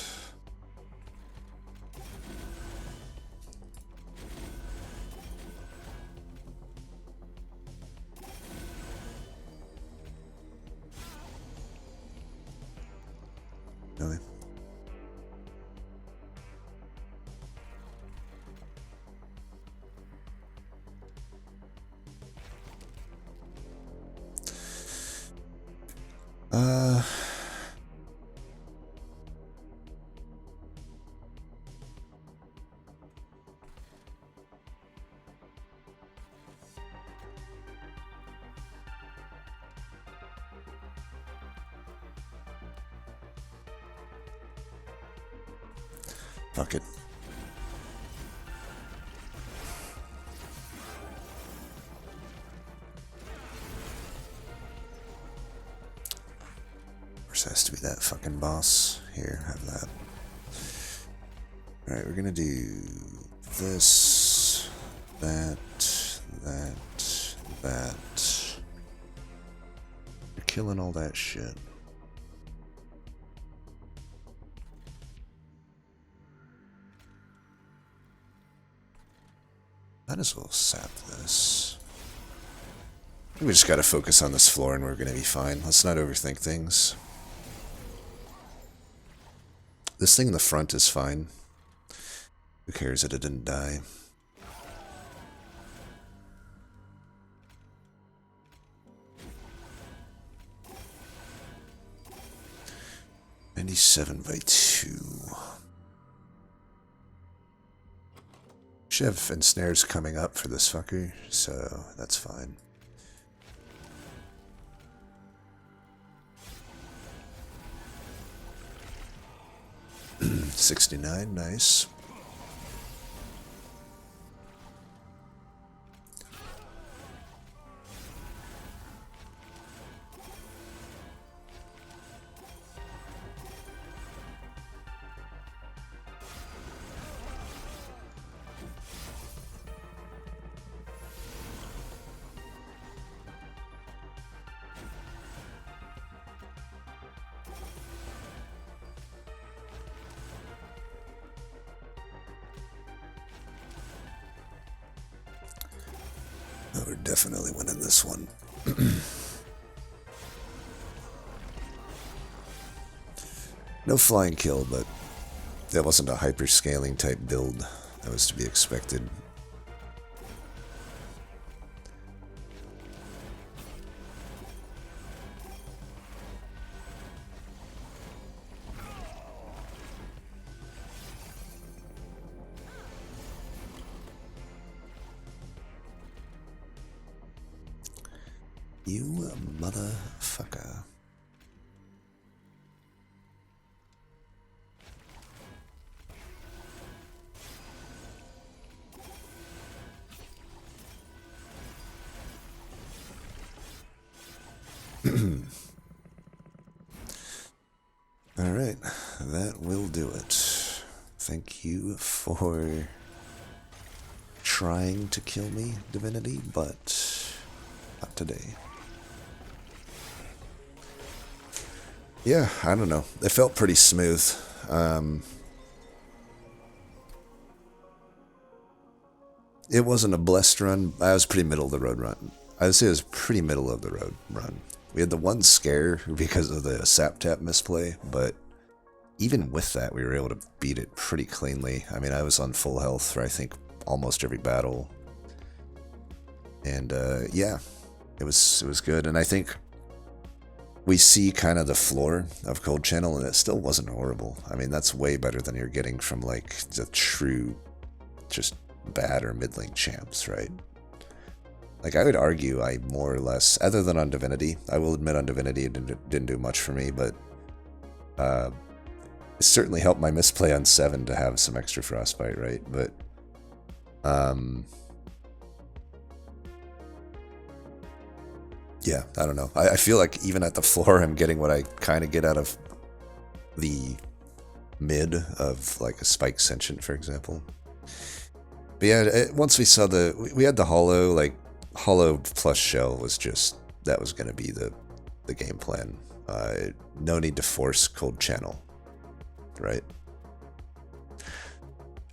Really? Fuck it. First has to be that fucking boss. Here, have that. Alright, we're gonna do this, that. You're killing all that shit. Might as well sap this. I think we just gotta focus on this floor and we're gonna be fine. Let's not overthink things. This thing in the front is fine. Who cares that it didn't die? (97/2). Should have ensnares coming up for this fucker, so that's fine. (69), nice. Oh, we're definitely winning this one. No flying kill, but that wasn't a hyper-scaling type build. That was to be expected. You motherfucker. Alright, that will do it. Thank you for trying to kill me, Divinity, but not today. Yeah, I don't know. It felt pretty smooth. It wasn't a blessed run. I was pretty middle of the road run. I would say it was pretty middle of the road run. We had the one scare because of the sap tap misplay, but even with that, we were able to beat it pretty cleanly. I mean, I was on full health for, I think, almost every battle. And, yeah, it was good. And I think we see kind of the floor of Cold Channel, and it still wasn't horrible. I mean, that's way better than you're getting from, like, the true, just bad or middling champs, right? Like, I would argue I more or less, other than on Divinity, I will admit on Divinity it didn't do much for me, but it certainly helped my misplay on 7 to have some extra frostbite, right? But yeah, I don't know. I feel like even at the floor, I'm getting what I kind of get out of the mid of like a Spike Sentient, for example. But yeah, once we saw we had the hollow, like hollow plus shell was just, that was going to be the game plan. No need to force Cold Channel, right?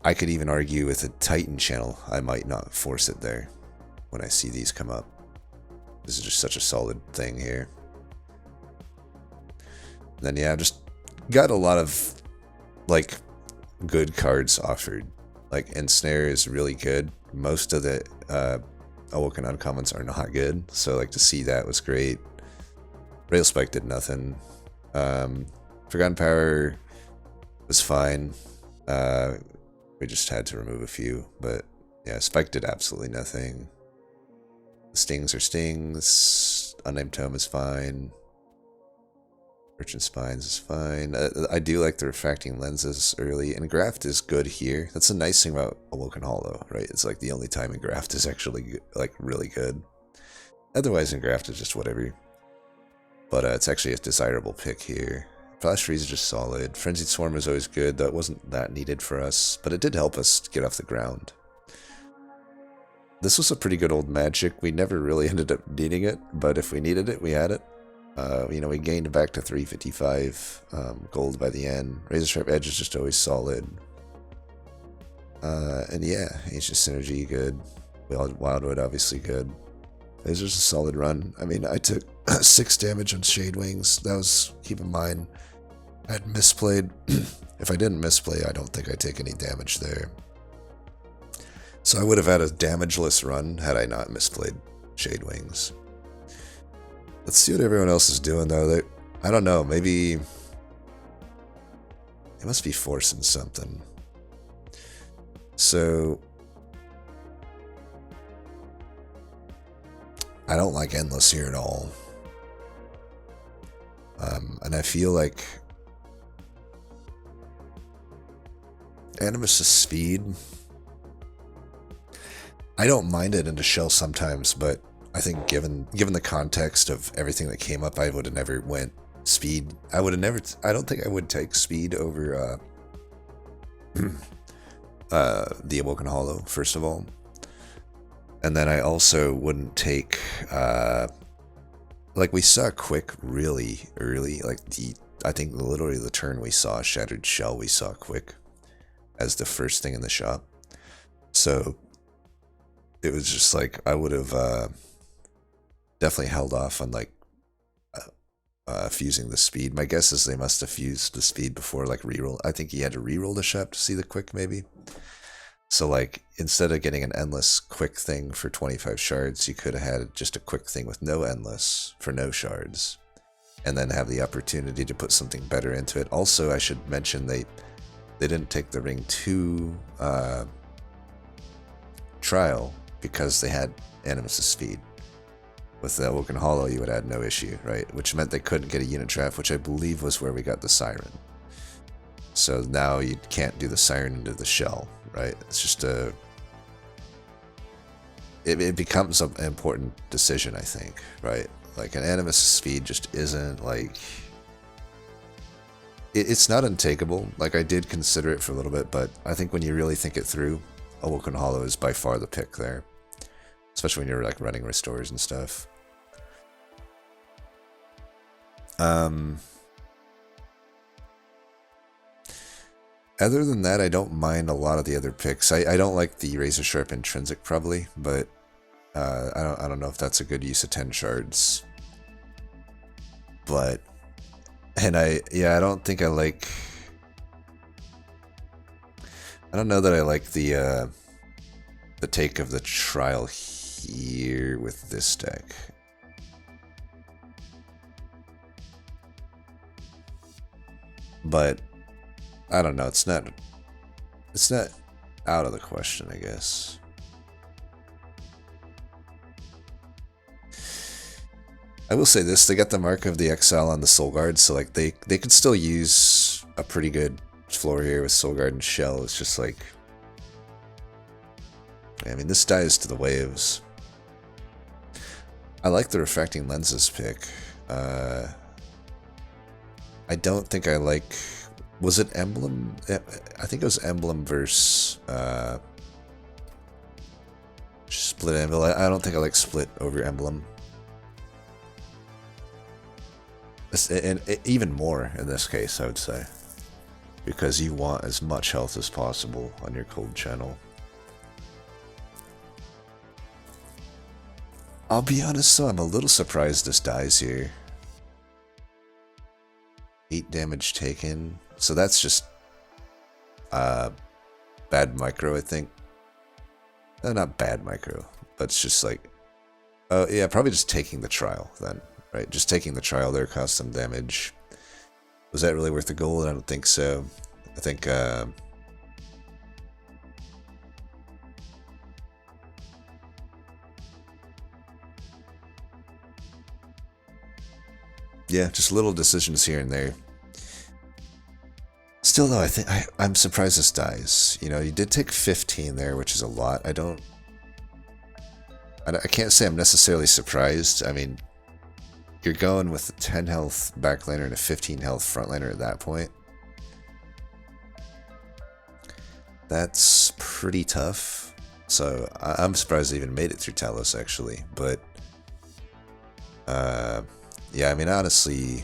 I could even argue with a Titan channel, I might not force it there when I see these come up. This is just such a solid thing here. Then yeah, just got a lot of like good cards offered. Like Ensnare is really good. Most of the Awoken Uncommons are not good, so like to see that was great. Rail Spike did nothing. Forgotten Power was fine. We just had to remove a few, but yeah, Spike did absolutely nothing. Stings are stings. Unnamed Tome is fine. Merchant Spines is fine. I do like the refracting lenses early, and Graft is good here. That's the nice thing about Awoken Hollow, right? It's like the only time in Graft is actually like really good. Otherwise, in Graft is just whatever. But it's actually a desirable pick here. Flash Freeze is just solid. Frenzied Swarm is always good. That wasn't that needed for us, but it did help us get off the ground. This was a pretty good old magic. We never really ended up needing it, but if we needed it, we had it. You know, we gained back to 355 gold by the end. Razor Sharp Edge is just always solid. And yeah, Ancient Synergy, good. Wildwood, obviously good. It was just a solid run. I mean, I took 6 damage on Shade Wings. That was, keep in mind, I had misplayed. If I didn't misplay, I don't think I'd take any damage there. So I would have had a damageless run had I not misplayed Shade Wings. Let's see what everyone else is doing, though. I don't know, maybe they must be forcing something. So I don't like Endless here at all. And I feel like Animus' speed, I don't mind it into Shell sometimes, but I think given the context of everything that came up, I would have never went speed. I would have never. I don't think I would take speed over the Awoken Hollow, first of all, and then I also wouldn't take like we saw Quick really early. Like I think literally the turn we saw Shattered Shell, we saw Quick as the first thing in the shop. So it was just like I would have definitely held off on like fusing the speed. My guess is they must have fused the speed before like reroll. I think he had to reroll the shop to see the Quick maybe. So like instead of getting an endless Quick thing for 25 shards, you could have had just a Quick thing with no endless for no shards, and then have the opportunity to put something better into it. Also, I should mention they didn't take the Ring 2 trial because they had Animus' speed. With the Awoken Hollow, you would have had no issue, right? Which meant they couldn't get a unit draft, which I believe was where we got the Siren. So now you can't do the Siren into the Shell, right? It's just it becomes an important decision, I think, right? Like, an Animus speed just isn't, like... It's not untakeable. Like, I did consider it for a little bit, but I think when you really think it through, Awoken Hollow is by far the pick there. Especially when you're, like, running restores and stuff. Other than that, I don't mind a lot of the other picks. I don't like the Razor Sharp Intrinsic, probably, but I don't know if that's a good use of 10 shards. But... And I don't think I like... I don't know that I like the take of the trial here with this deck. But I don't know, it's not out of the question, I guess. I will say this, they got the Mark of the Exile on the Soul Guard, so like they could still use a pretty good floor here with Soul Guard and Shell. It's just like, I mean, this dies to the waves. I like the Refracting Lenses pick. I don't think I like, was it Emblem? I think it was Emblem versus Split Anvil. I don't think I like Split over Emblem. And even more in this case, I would say, because you want as much health as possible on your cold channel. I'll be honest though, I'm a little surprised this dies here. 8 damage taken, so that's just bad micro, I think. Not bad micro, but it's just like, oh yeah, probably just taking the trial then. Right, just taking the trial there cost some damage. Was that really worth the gold? I don't think so. I think yeah, just little decisions here and there. Still though, I'm surprised this dies. You know, you did take 15 there, which is a lot. I can't say I'm necessarily surprised. I mean, you're going with a 10 health backliner and a 15 health frontliner at that point. That's pretty tough. So I'm surprised they even made it through Talos, actually. But yeah, I mean, honestly,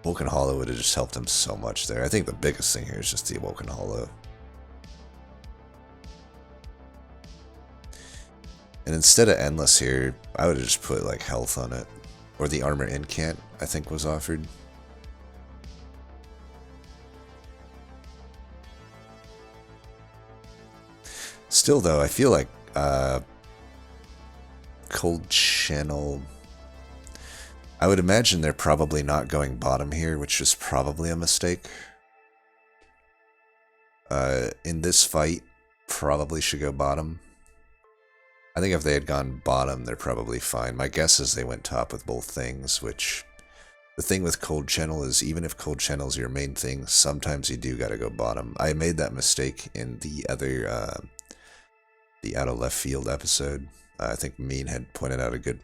Awoken Hollow would have just helped him so much there. I think the biggest thing here is just the Awoken Hollow. And instead of Endless here, I would have just put like health on it. Or the Armor Incant, I think, was offered. Still though, I feel like Cold Channel, I would imagine they're probably not going bottom here, which is probably a mistake. In this fight, probably should go bottom. I think if they had gone bottom, they're probably fine. My guess is they went top with both things, which... The thing with Cold Channel is, even if Cold Channel is your main thing, sometimes you do gotta go bottom. I made that mistake in the other, the Out of Left Field episode. I think Mean had pointed out a good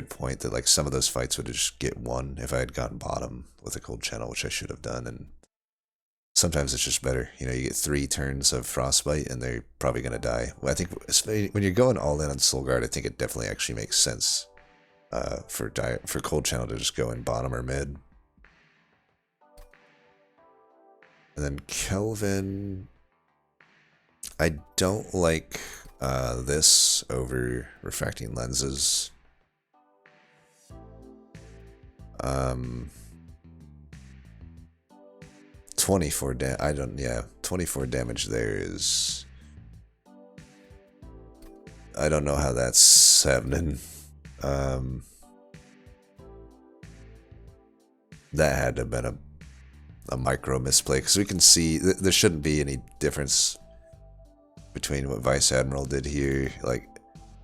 point that like some of those fights would just get won if I had gone bottom with a Cold Channel, which I should have done, and sometimes it's just better. You know, you get 3 turns of Frostbite and they're probably going to die. Well, I think when you're going all in on Soul Guard, I think it definitely actually makes sense for Cold Channel to just go in bottom or mid. And then Kelvin, I don't like this over Refracting Lenses. 24 24 damage there is... I don't know how that's happening. That had to have been a micro misplay, because we can see there shouldn't be any difference between what Vice Admiral did here. Like,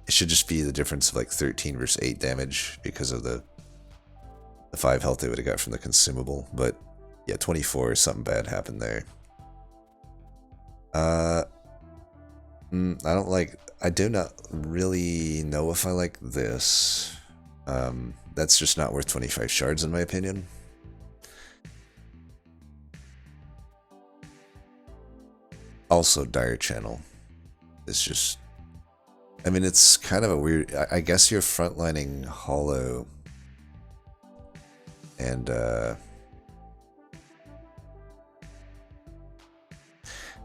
it should just be the difference of like 13 versus 8 damage because of the 5 health they would have got from the consumable. But yeah, 24, something bad happened there. I don't like. I do not really know if I like this. That's just not worth 25 shards in my opinion. Also, Dire Channel is just. I mean, it's kind of a weird. I guess you're frontlining Hollow, and I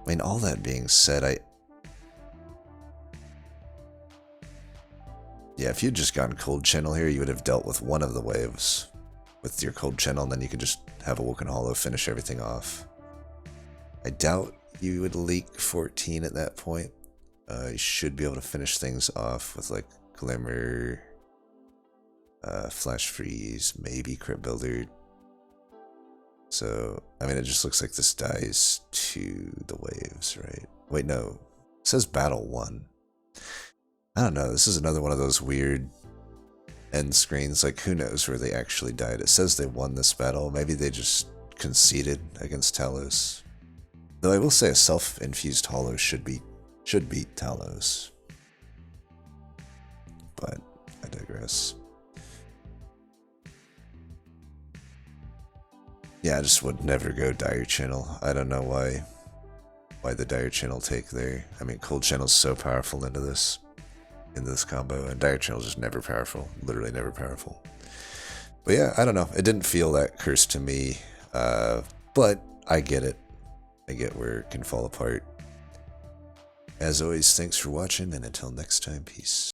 mean, all that being said, yeah, if you'd just gone Cold Channel here, you would have dealt with one of the waves with your Cold Channel, and then you could just have a Woken Hollow finish everything off. I doubt you would leak 14 at that point. You should be able to finish things off with like Glimmer, Flash Freeze, maybe Crypt Builder. So, I mean, it just looks like this dies to the waves, right? Wait, no. It says Battle 1. I don't know. This is another one of those weird end screens. Like, who knows where they actually died? It says they won this battle. Maybe they just conceded against Talos. Though I will say a self-infused Hollow should beat Talos. But I digress. Yeah, I just would never go Dire Channel. I don't know why the Dire Channel take there. I mean, Cold Channel's so powerful into this combo, and Dire Channel's just never powerful. Literally never powerful. But yeah, I don't know. It didn't feel that cursed to me. But I get it. I get where it can fall apart. As always, thanks for watching, and until next time, peace.